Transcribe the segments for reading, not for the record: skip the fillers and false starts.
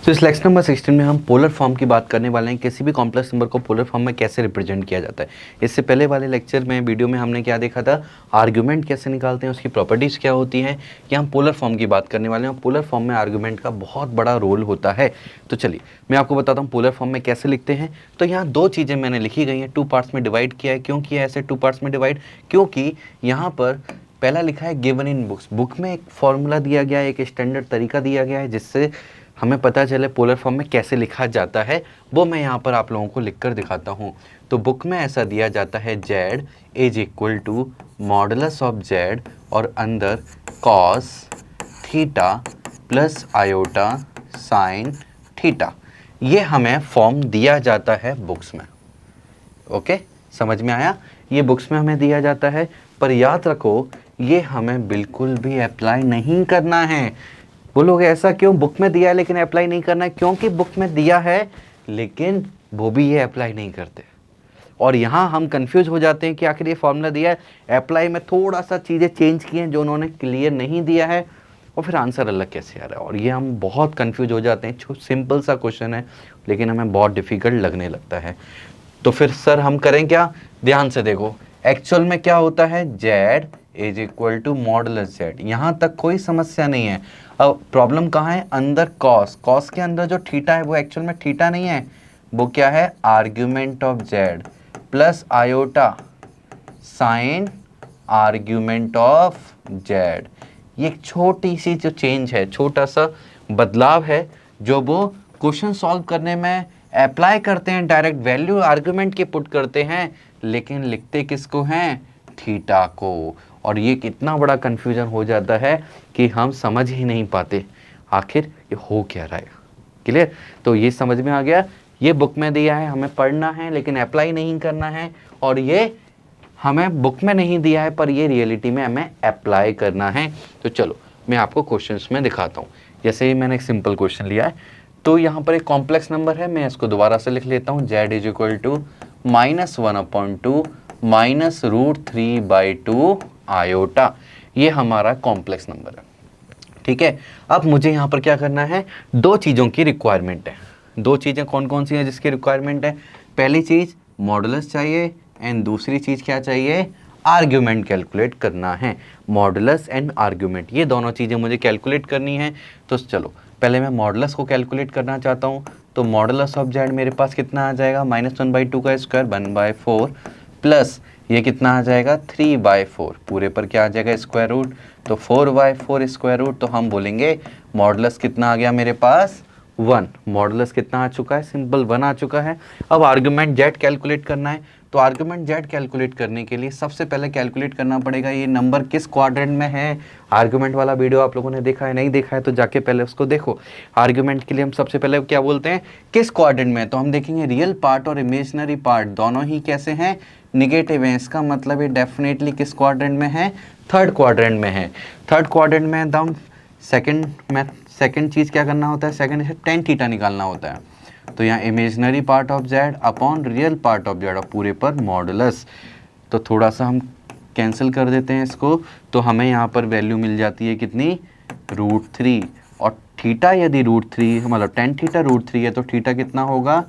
तो इस lecture number 16 में हम पोलर फॉर्म की बात करने वाले हैं। किसी भी कॉम्प्लेक्स नंबर को पोलर फॉर्म में कैसे रिप्रेजेंट किया जाता है। इससे पहले वाले लेक्चर में वीडियो में हमने क्या देखा था, आर्गुमेंट कैसे निकालते हैं, उसकी प्रॉपर्टीज़ क्या होती हैं। कि हम पोलर फॉर्म की बात करने वाले हैं। पोलर फॉर्म में आर्गुमेंट का बहुत बड़ा रोल होता है। तो चलिए मैं आपको बताता हूँ पोलर फॉर्म में कैसे लिखते हैं। तो यहाँ दो चीज़ें मैंने लिखी गई हैं, 2 पार्ट्स में डिवाइड किया है। क्यों किया है ऐसे 2 पार्ट्स में डिवाइड? क्योंकि यहाँ पर पहला लिखा है गिवन इन बुक्स, बुक में एक फॉर्मूला दिया गया है, एक स्टैंडर्ड तरीका दिया गया है जिससे हमें पता चले पोलर फॉर्म में कैसे लिखा जाता है। वो मैं यहाँ पर आप लोगों को लिख कर दिखाता हूँ। तो बुक में ऐसा दिया जाता है z is equal to modulus of z और अंदर cos theta plus iota sine theta. ये हमें फॉर्म दिया जाता है बुक्स में। ओके, समझ में आया? ये बुक्स में हमें दिया जाता है, पर याद रखो ये हमें बिल्कुल भी अप्लाई नहीं करना है। बोलोगे ऐसा क्यों, बुक में दिया है लेकिन अप्लाई नहीं करना है? क्योंकि बुक में दिया है लेकिन वो भी ये अप्लाई नहीं करते। और यहाँ हम कंफ्यूज हो जाते हैं कि आखिर ये फॉर्मूला दिया है, अप्लाई में थोड़ा सा चीज़ें चेंज की हैं जो उन्होंने क्लियर नहीं दिया है, और फिर आंसर अलग कैसे आ रहा है। और ये हम बहुत कंफ्यूज हो जाते हैं। सिंपल सा क्वेश्चन है लेकिन हमें बहुत डिफ़िकल्ट लगने लगता है। तो फिर सर हम करें क्या? ध्यान से देखो, एक्चुअल में क्या होता है, z is equal to modulus z। यहाँ तक कोई समस्या नहीं है। अब प्रॉब्लम कहाँ है, अंदर कॉस, कॉस के अंदर जो थीटा है वो एक्चुअल में थीटा नहीं है, वो क्या है, argument of z plus iota sine argument of z। ये एक छोटी सी जो चेंज है, छोटा सा बदलाव है जो वो क्वेश्चन सॉल्व करने में अप्लाई करते हैं। डायरेक्ट वैल्यू आर्गुमेंट के पुट करते हैं लेकिन लिखते किसको हैं, थीटा को। और ये कितना बड़ा कंफ्यूजन हो जाता है कि हम समझ ही नहीं पाते आखिर ये हो क्या रहा है। क्लियर? तो ये समझ में आ गया, ये बुक में दिया है, हमें पढ़ना है लेकिन अप्लाई नहीं करना है। और ये हमें बुक में नहीं दिया है पर ये रियलिटी में हमें अप्लाई करना है। तो चलो मैं आपको क्वेश्चंस में दिखाता हूँ। जैसे ही मैंने एक सिंपल क्वेश्चन लिया है, तो यहाँ पर एक कॉम्प्लेक्स नंबर है, मैं इसको दोबारा से लिख लेता हूँ। z is equal to -1/2 -√3/2 iota. ये हमारा कॉम्प्लेक्स नंबर है। ठीक है, अब मुझे यहाँ पर क्या करना है, दो चीज़ों की रिक्वायरमेंट है। दो चीज़ें कौन कौन सी हैं जिसकी रिक्वायरमेंट है? पहली चीज़ मॉडुलस चाहिए एंड दूसरी चीज़ क्या चाहिए, आर्ग्यूमेंट कैलकुलेट करना है। मॉडुलस एंड आर्ग्यूमेंट, ये दोनों चीज़ें मुझे कैलकुलेट करनी है। तो चलो पहले मैं मॉडुलस को कैलकुलेट करना चाहता हूँ। तो मॉडुलस ऑफ z मेरे पास कितना आ जाएगा, -1/2 का स्क्वायर 1/4 प्लस ये कितना आ जाएगा 3/4, पूरे पर क्या आ जाएगा स्क्वायर रूट, तो 4/4 स्क्वायर रूट। तो हम बोलेंगे मॉडुलस कितना आ गया मेरे पास, 1। मॉडुलस कितना आ चुका है, सिंपल 1 आ चुका है। अब आर्गुमेंट z कैलकुलेट करना है। तो आर्गुमेंट z कैलकुलेट करने के लिए सबसे पहले कैलकुलेट करना पड़ेगा ये नंबर किस क्वाड्रेंट में है। आर्गुमेंट वाला वीडियो आप लोगों ने देखा है, नहीं देखा है तो जाके पहले उसको देखो। आर्गुमेंट के लिए हम सबसे पहले क्या बोलते हैं, किस क्वाड्रेंट में है। तो हम देखेंगे रियल पार्ट और इमेजिनरी पार्ट दोनों ही कैसे हैं, निगेटिव है। इसका मतलब ये डेफिनेटली किस क्वाड्रेंट में है, थर्ड क्वाड्रेंट में है। थर्ड क्वाड्रेंट में एकदम सेकंड चीज़ क्या करना होता है, सेकंड से tan थीटा निकालना होता है। तो यहाँ imaginary part of z upon real part of z और पूरे पर मॉडुलस। तो थोड़ा सा हम कैंसिल कर देते हैं इसको, तो हमें यहाँ पर वैल्यू मिल जाती है कितनी, √3। और थीटा यदि √3 मतलब tan थीटा √3 है तो थीटा कितना होगा,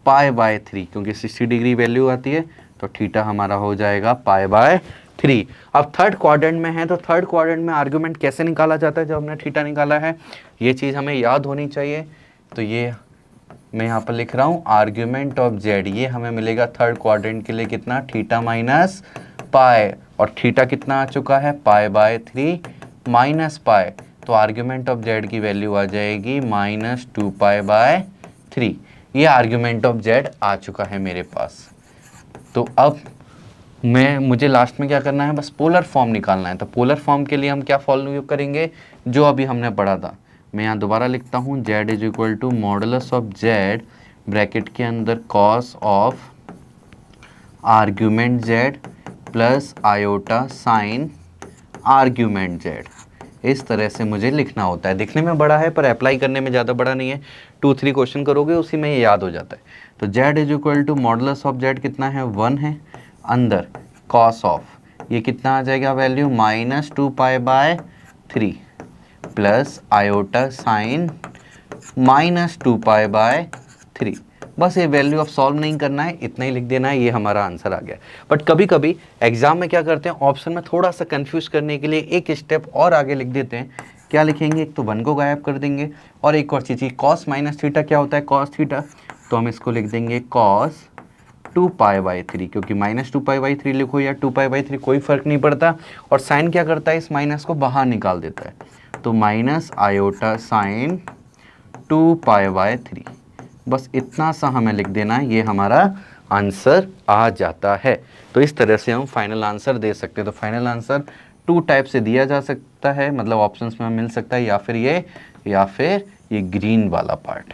π/3, क्योंकि 60 डिग्री वैल्यू आती है तो थीटा हमारा हो जाएगा π/3। अब थर्ड क्वाड्रेंट में है तो थर्ड क्वाड्रेंट में आर्गुमेंट कैसे निकाला जाता है जब हमने थीटा निकाला है, ये चीज़ हमें याद होनी चाहिए। तो ये मैं यहाँ पर लिख रहा हूँ आर्ग्यूमेंट ऑफ z, ये हमें मिलेगा थर्ड क्वाड्रेंट के लिए कितना, थीटा माइनस पाई, और थीटा कितना आ चुका है π/3 माइनस पाई। तो आर्ग्यूमेंट ऑफ z की वैल्यू आ जाएगी -2π/3। ये आर्ग्यूमेंट ऑफ z आ चुका है मेरे पास। तो अब मुझे लास्ट में क्या करना है, बस पोलर फॉर्म निकालना है। तो पोलर फॉर्म के लिए हम क्या फॉलो करेंगे, जो अभी हमने पढ़ा था। मैं यहाँ दोबारा लिखता हूँ, z is equal to modulus of z bracket के अंदर cos of argument z plus iota sine argument z। इस तरह से मुझे लिखना होता है। दिखने में बड़ा है पर अप्लाई करने में ज़्यादा बड़ा नहीं है। 2-3 क्वेश्चन करोगे उसी में ये याद हो जाता है। तो z is equal to modulus of z कितना है, 1 है, अंदर कॉस ऑफ ये कितना आ जाएगा वैल्यू -2π/3 प्लस आयोटा साइन -2π/3। बस ये वैल्यू अब सॉल्व नहीं करना है, इतना ही लिख देना है, ये हमारा आंसर आ गया। बट कभी कभी एग्जाम में क्या करते हैं, ऑप्शन में थोड़ा सा कंफ्यूज करने के लिए एक स्टेप और आगे लिख देते हैं। क्या लिखेंगे, एक तो 1 को गायब कर देंगे, और एक और चीज़ cos - थीटा क्या होता है, cos थीटा, तो हम इसको लिख देंगे cos 2π/3, क्योंकि -2π/3 लिखो या 2π/3 कोई फर्क नहीं पड़ता। और साइन क्या करता है, इस माइनस को बाहर निकाल देता है, तो -i sin 2π/3। बस इतना सा हमें लिख देना है, ये हमारा आंसर आ जाता है। तो इस तरह से हम फाइनल आंसर दे सकते हैं। तो फाइनल आंसर 2 टाइप से दिया जा सकता है, मतलब ऑप्शंस में मिल सकता है, या फिर ये ग्रीन वाला पार्ट।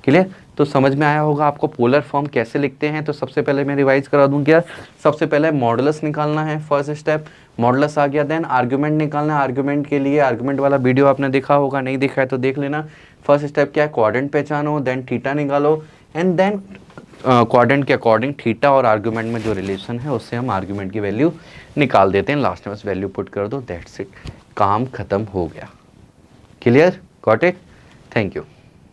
क्लियर? तो समझ में आया होगा आपको पोलर फॉर्म कैसे लिखते हैं। तो सबसे पहले मैं रिवाइज करा दूं, क्या सबसे पहले मॉडुलस निकालना है, फर्स्ट स्टेप मॉडुलस आ गया। देन आर्गुमेंट निकालना है, आर्गुमेंट के लिए आर्गुमेंट वाला वीडियो आपने देखा होगा, नहीं देखा है तो देख लेना। फर्स्ट स्टेप क्या है, क्वाड्रेंट पहचानो, देन थीटा निकालो, एंड देन क्वाड्रेंट के अकॉर्डिंग थीटा और आर्गुमेंट में जो रिलेशन है उससे हम आर्गुमेंट की वैल्यू निकाल देते हैं। लास्ट में बस वैल्यू पुट कर दो, दैट्स इट, काम खत्म हो गया। Clear? Got it? Thank you.